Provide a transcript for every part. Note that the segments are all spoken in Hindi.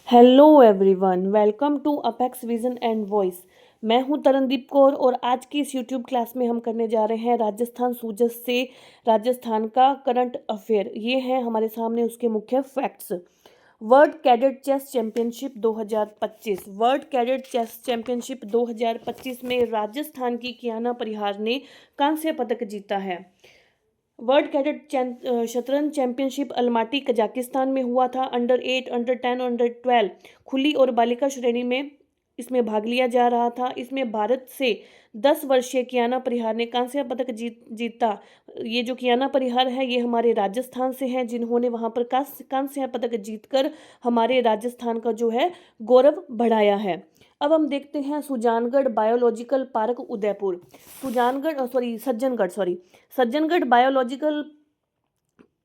Hello everyone, welcome to Apex Vision and Voice. मैं हूं तरनदीप कौर और आज की इस यूट्यूब क्लास में हम करने जा रहे हैं राजस्थान सूजस से राजस्थान का करंट अफेयर। ये है हमारे सामने उसके मुख्य facts. World Cadet Chess Championship 2025। World Cadet Chess Championship 2025 में राजस्थान की कियाना परिहार ने कांस्य पदक जीता है। वर्ल्ड कैडेट शतरंज चैंपियनशिप अलमाटी कजाकिस्तान में हुआ था। अंडर 8, अंडर 10, अंडर 12 खुली और बालिका श्रेणी में इसमें भाग लिया जा रहा था। इसमें भारत से 10 वर्षीय कियाना परिहार ने कांस्य पदक जीता। ये जो कियाना परिहार है ये हमारे राजस्थान से हैं, जिन्होंने वहां पर कांस्य पदक जीतकर हमारे राजस्थान का जो है गौरव बढ़ाया है। अब हम देखते हैं Sujangarh biological park Udaipur. Sajjangarh biological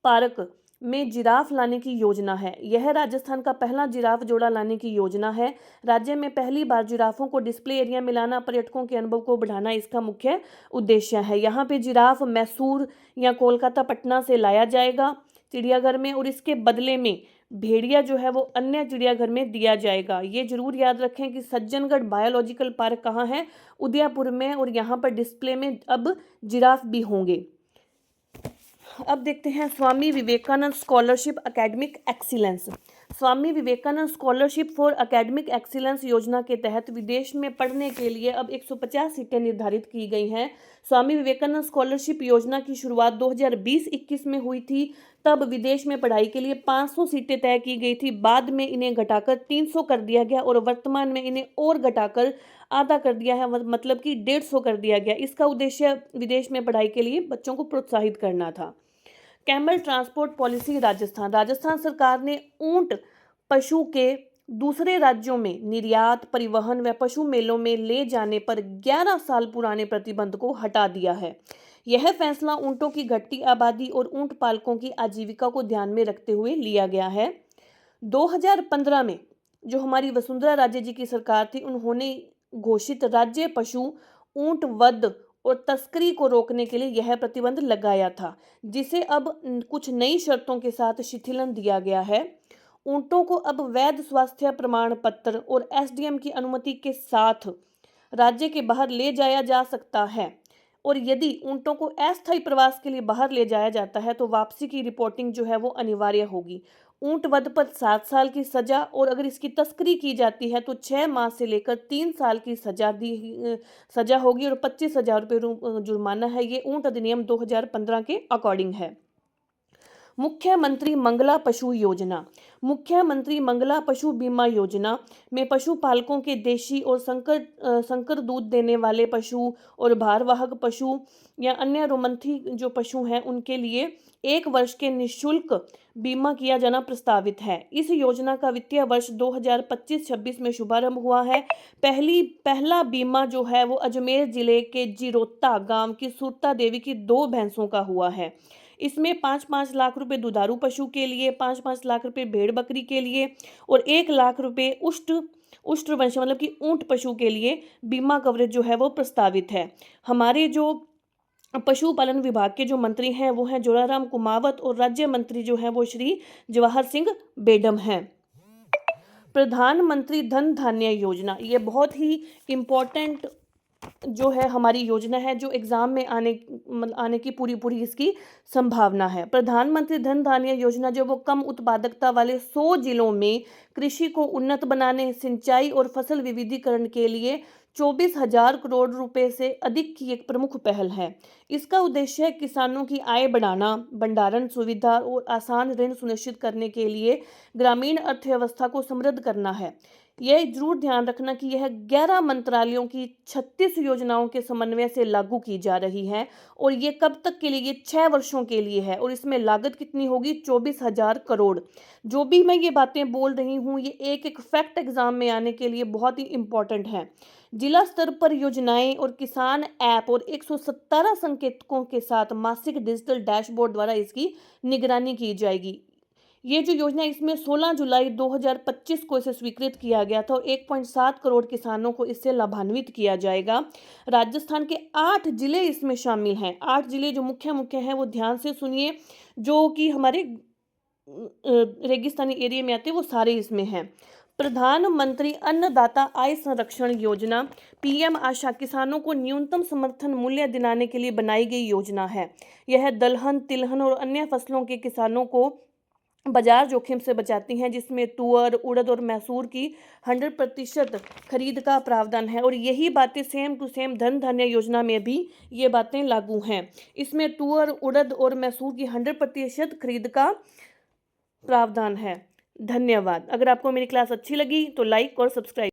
park में जिराफ लाने की योजना है। यह राजस्थान का पहला जिराफ जोड़ा लाने की योजना है। राज्य में पहली बार जिराफों को डिस्प्ले एरिया में लाना, पर्यटकों के अनुभव को बढ़ाना इसका मुख्य उद्देश्य है। यहाँ पे जिराफ मैसूर या कोलकाता, पटना से लाया जाएगा चिड़ियाघर में, और इसके बदले में भेड़िया जो है वो अन्य चिड़ियाघर में दिया जाएगा। ये जरूर याद रखें कि सज्जनगढ़ बायोलॉजिकल पार्क कहाँ है, उदयपुर में, और यहाँ पर डिस्प्ले में अब जिराफ भी होंगे। अब देखते हैं Swami Vivekananda scholarship academic excellence. Swami Vivekananda scholarship for academic excellence योजना के तहत विदेश में पढ़ने के लिए अब 150 सीटें निर्धारित की गई हैं। स्वामी विवेकानंद स्कॉलरशिप योजना की शुरुआत 2020-21 में हुई थी। तब विदेश में पढ़ाई के लिए 500 सीटें तय की गई थी। बाद में इन्हें घटाकर 300 कर दिया गया और वर्तमान में इन्हें और घटाकर आधा कर दिया है, मतलब कि 150 कर दिया गया। इसका उद्देश्य विदेश में पढ़ाई के लिए बच्चों को प्रोत्साहित करना था। कैमल ट्रांसपोर्ट पॉलिसी राजस्थान सरकार ने ऊंट पशु के दूसरे राज्यों में निर्यात, परिवहन व पशु मेलों में ले जाने पर 11 साल पुराने प्रतिबंध को हटा दिया है। यह फैसला ऊंटों की घटती आबादी और ऊंट पालकों की आजीविका को ध्यान में रखते हुए लिया गया है। 2015 में जो हमारी वसुंधरा राजे जी की सरकार थी, उन्होंने घोषित राज्य पशु ऊंट वध और तस्करी को रोकने के लिए यह प्रतिबंध लगाया था, जिसे अब कुछ नई शर्तों के साथ शिथिलन दिया गया है। ऊंटों को अब वैध स्वास्थ्य प्रमाण पत्र और एसडीएम की अनुमति के साथ राज्य के बाहर ले जाया जा सकता है, और यदि ऊंटों को अस्थायी प्रवास के लिए बाहर ले जाया जाता है तो वापसी की रिपोर्टिंग जो है वो अनिवार्य होगी। ऊंट वध पर 7 साल की सजा, और अगर इसकी तस्करी की जाती है तो 6 माह से लेकर 3 साल की सजा होगी और 25,000 रुपये जुर्माना है। ये ऊंट अधिनियम 2015 के अकॉर्डिंग है। मुख्यमंत्री मंगला पशु योजना। मुख्यमंत्री मंगला पशु बीमा योजना में पशुपालकों के देशी और संकर दूध देने वाले पशु और भारवाहक पशु या अन्य रोमंथी जो पशु हैं उनके लिए 1 वर्ष के निःशुल्क बीमा किया जाना प्रस्तावित है। इस योजना का वित्तीय वर्ष 2025-26 में शुभारंभ हुआ है। पहला बीमा जो है वो अजमेर जिले के जिरोता गांव की सुरता देवी की 2 भैंसों का हुआ है। इसमें 5-5 लाख रुपए दुधारू पशु के लिए, 5-5 लाख रुपए भेड़ बकरी के लिए और 1 लाख रुपए उष्ट्रवंश मतलब कि ऊंट पशु के लिए बीमा कवरेज जो है वो प्रस्तावित है। हमारे जो पशुपालन विभाग के जो मंत्री हैं वो हैं जोराराम कुमावत, और राज्य मंत्री जो हैं वो श्री जवाहर सिंह बेडम हैं। प्रधानमंत्री धन धान्य योजना, ये बहुत ही इम्पोर्टेंट जो है हमारी योजना है, जो एग्जाम में आने की पूरी इसकी संभावना है। प्रधानमंत्री धन धान्य योजना जो वो कम उत्पादकता वाले 100 जिलों में कृषि को उन्नत बनाने, सिंचाई और फसल विविधीकरण के लिए 24,000 करोड़ रुपए से अधिक की एक प्रमुख पहल है। इसका उद्देश्य है किसानों की आय बढ़ाना, भंडारण सुविधा और आसान ऋण सुनिश्चित करने के लिए ग्रामीण अर्थव्यवस्था को समृद्ध करना है। यह जरूर ध्यान रखना कि यह 11 मंत्रालयों की 36 योजनाओं के समन्वय से लागू की जा रही है, और ये कब तक के लिए, ये 6 वर्षों के लिए है, और इसमें लागत कितनी होगी, 24,000 करोड़। जो भी मैं ये बातें बोल रही हूँ ये एक फैक्ट एग्जाम में आने के लिए बहुत ही इंपॉर्टेंट है। जिला स्तर पर योजनाएं और किसान ऐप और 117 संकेतकों के साथ मासिक डिजिटल डैशबोर्ड द्वारा इसकी निगरानी की जाएगी। ये जो योजना इसमें 16 जुलाई 2025 को इसे स्वीकृत किया गया था, और 1.7 करोड़ किसानों को इससे लाभान्वित किया जाएगा। राजस्थान के 8 जिले इसमें शामिल हैं। 8 जिले जो मुख्य हैं वो ध्यान से सुनिए, जो कि हमारे रेगिस्तानी एरिया में आते हैं, वो सारे इसमें हैं। प्रधानमंत्री अन्नदाता आय संरक्षण योजना पीएम आशा किसानों को न्यूनतम समर्थन मूल्य दिलाने के लिए बनाई गई योजना है। यह दलहन, तिलहन और अन्य फसलों के किसानों को बाजार जोखिम से बचाती हैं, जिसमें तुअर, उड़द और मैसूर की 100% खरीद का प्रावधान है। और यही बातें सेम टू सेम धन धान्य योजना में भी ये बातें लागू हैं। इसमें तुअर, उड़द और मैसूर की 100% खरीद का प्रावधान है। धन्यवाद। अगर आपको मेरी क्लास अच्छी लगी तो लाइक और सब्सक्राइब